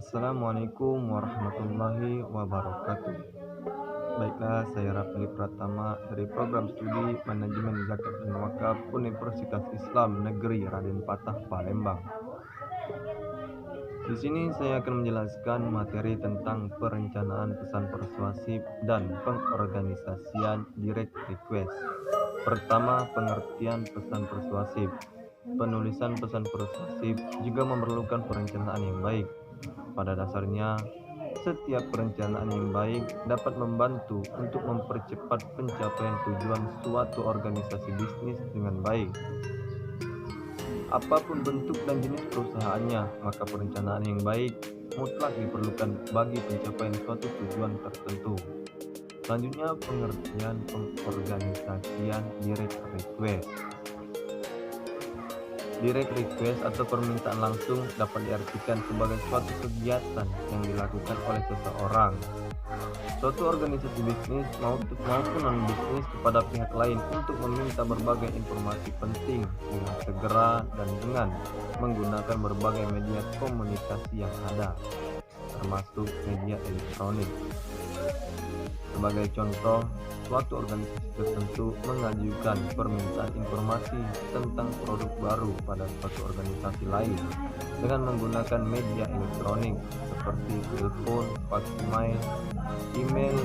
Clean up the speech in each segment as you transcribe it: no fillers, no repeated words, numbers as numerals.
Assalamualaikum warahmatullahi wabarakatuh. Baiklah, saya Rafli Pratama dari program studi Manajemen Zakat dan Wakaf Universitas Islam Negeri Raden Patah, Palembang. Di sini saya akan menjelaskan materi tentang perencanaan pesan persuasif dan pengorganisasian direct request. Pertama, pengertian pesan persuasif. Penulisan pesan persuasif juga memerlukan perencanaan yang baik. Pada dasarnya, setiap perencanaan yang baik dapat membantu untuk mempercepat pencapaian tujuan suatu organisasi bisnis dengan baik. Apapun bentuk dan jenis perusahaannya, maka perencanaan yang baik mutlak diperlukan bagi pencapaian suatu tujuan tertentu. Selanjutnya, pengertian pengorganisasian direct request. Direct request atau permintaan langsung dapat diartikan sebagai suatu kegiatan yang dilakukan oleh seseorang, suatu organisasi bisnis maupun non-bisnis kepada pihak lain untuk meminta berbagai informasi penting dengan segera dan dengan menggunakan berbagai media komunikasi yang ada, termasuk media elektronik. Sebagai contoh, suatu organisasi tertentu mengajukan permintaan informasi tentang produk baru pada suatu organisasi lain dengan menggunakan media elektronik seperti telepon, fax, email,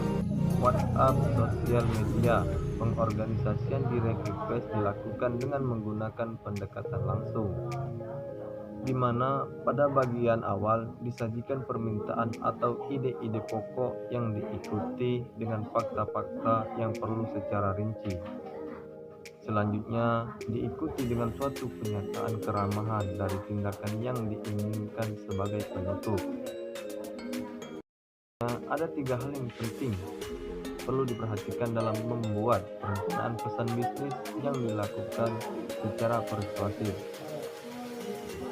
WhatsApp, sosial media. Pengorganisasian direct request dilakukan dengan menggunakan pendekatan langsung, di mana pada bagian awal disajikan permintaan atau ide-ide pokok yang diikuti dengan fakta-fakta yang perlu secara rinci. Selanjutnya diikuti dengan suatu pernyataan keramahan dari tindakan yang diinginkan sebagai penutup. Ada 3 hal yang penting perlu diperhatikan dalam membuat perencanaan pesan bisnis yang dilakukan secara persuasif.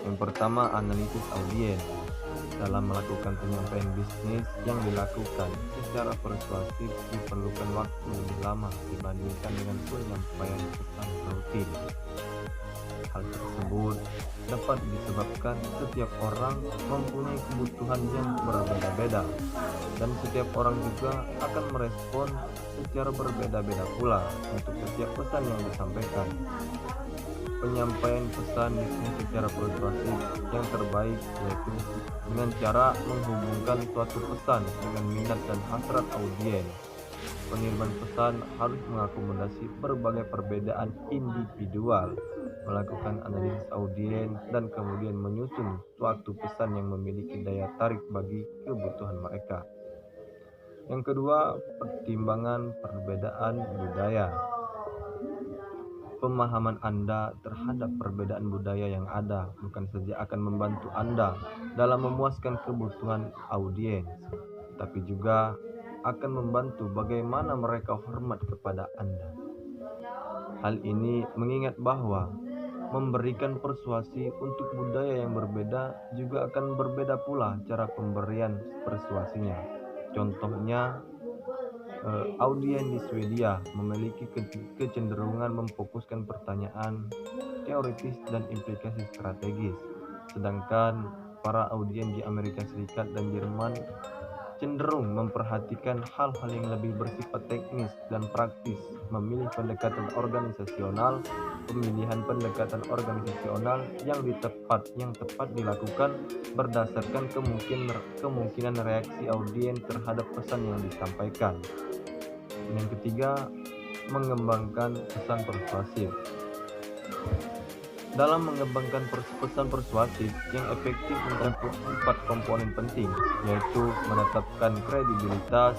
Yang pertama, analisis audiens. Dalam melakukan penyampaian bisnis yang dilakukan secara persuasif diperlukan waktu lebih lama dibandingkan dengan penyampaian pesan rutin. Hal tersebut dapat disebabkan setiap orang mempunyai kebutuhan yang berbeda-beda, dan setiap orang juga akan merespon secara berbeda-beda pula untuk setiap pesan yang disampaikan. Penyampaian pesan bisnis secara persuasif yang terbaik yaitu dengan cara menghubungkan suatu pesan dengan minat dan hasrat audiens. Pengiriman pesan harus mengakomodasi berbagai perbedaan individual, melakukan analisis audiens, dan kemudian menyusun suatu pesan yang memiliki daya tarik bagi kebutuhan mereka. Yang kedua, pertimbangan perbedaan budaya. Pemahaman Anda terhadap perbedaan budaya yang ada bukan saja akan membantu Anda dalam memuaskan kebutuhan audiens, tapi juga akan membantu bagaimana mereka hormat kepada Anda. Hal ini mengingat bahwa memberikan persuasi untuk budaya yang berbeda juga akan berbeda pula cara pemberian persuasinya. Contohnya, audiens di Swedia memiliki kecenderungan memfokuskan pertanyaan teoritis dan implikasi strategis, sedangkan para audiens di Amerika Serikat dan Jerman cenderung memperhatikan hal-hal yang lebih bersifat teknis dan praktis. Memilih pendekatan organisasional, pemilihan pendekatan organisasional yang tepat dilakukan berdasarkan kemungkinan reaksi audiens terhadap pesan yang disampaikan. Yang ketiga, mengembangkan pesan persuasif. Dalam mengembangkan pesan persuasif yang efektif mencakup 4 komponen penting, yaitu menetapkan kredibilitas,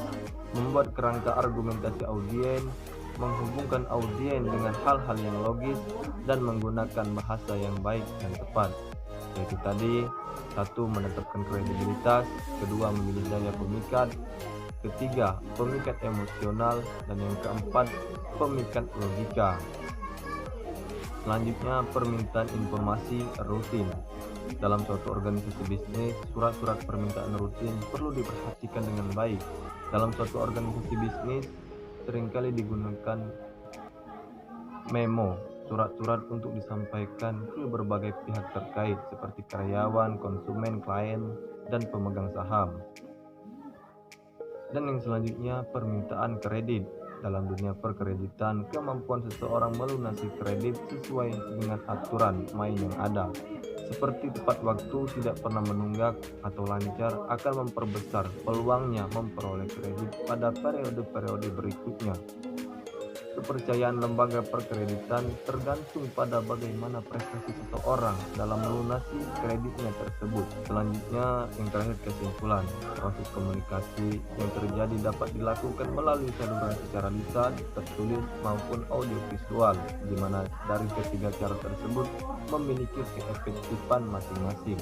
membuat kerangka argumentasi audiens, menghubungkan audiens dengan hal-hal yang logis, dan menggunakan bahasa yang baik dan tepat. Yaitu tadi, 1. Menetapkan kredibilitas, kedua, memilih daya pemikat, ketiga, pemikat emosional, dan yang keempat, pemikat logika. Selanjutnya, permintaan informasi rutin. Dalam suatu organisasi bisnis, surat-surat permintaan rutin perlu diperhatikan dengan baik. Dalam suatu organisasi bisnis, seringkali digunakan memo, surat-surat untuk disampaikan ke berbagai pihak terkait seperti karyawan, konsumen, klien, dan pemegang saham. Dan yang selanjutnya, permintaan kredit. Dalam dunia perkreditan, kemampuan seseorang melunasi kredit sesuai dengan aturan main yang ada, seperti tepat waktu, tidak pernah menunggak, atau lancar, akan memperbesar peluangnya memperoleh kredit pada periode-periode berikutnya. Kepercayaan lembaga perkreditan tergantung pada bagaimana prestasi seseorang dalam melunasi kreditnya tersebut. Selanjutnya, yang terakhir, kesimpulan. Proses komunikasi yang terjadi dapat dilakukan melalui saluran secara lisan, tertulis, maupun audiovisual, di mana dari ketiga cara tersebut memiliki keefektifan masing-masing.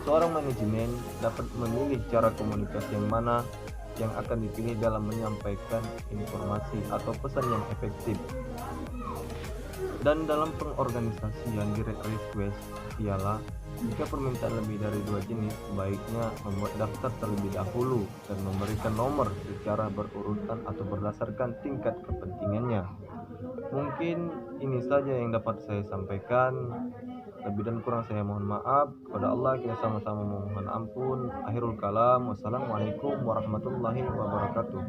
Seorang manajemen dapat memilih cara komunikasi yang mana yang akan dipilih dalam menyampaikan informasi atau pesan yang efektif. Dan dalam pengorganisasian direct request ialah jika permintaan lebih dari 2 jenis, sebaiknya membuat daftar terlebih dahulu dan memberikan nomor secara berurutan atau berdasarkan tingkat kepentingannya. Mungkin ini saja yang dapat saya sampaikan. Lebih dan kurang saya mohon maaf. Kepada Allah kita sama-sama memohon ampun. Akhirul kalam. Wassalamualaikum warahmatullahi wabarakatuh.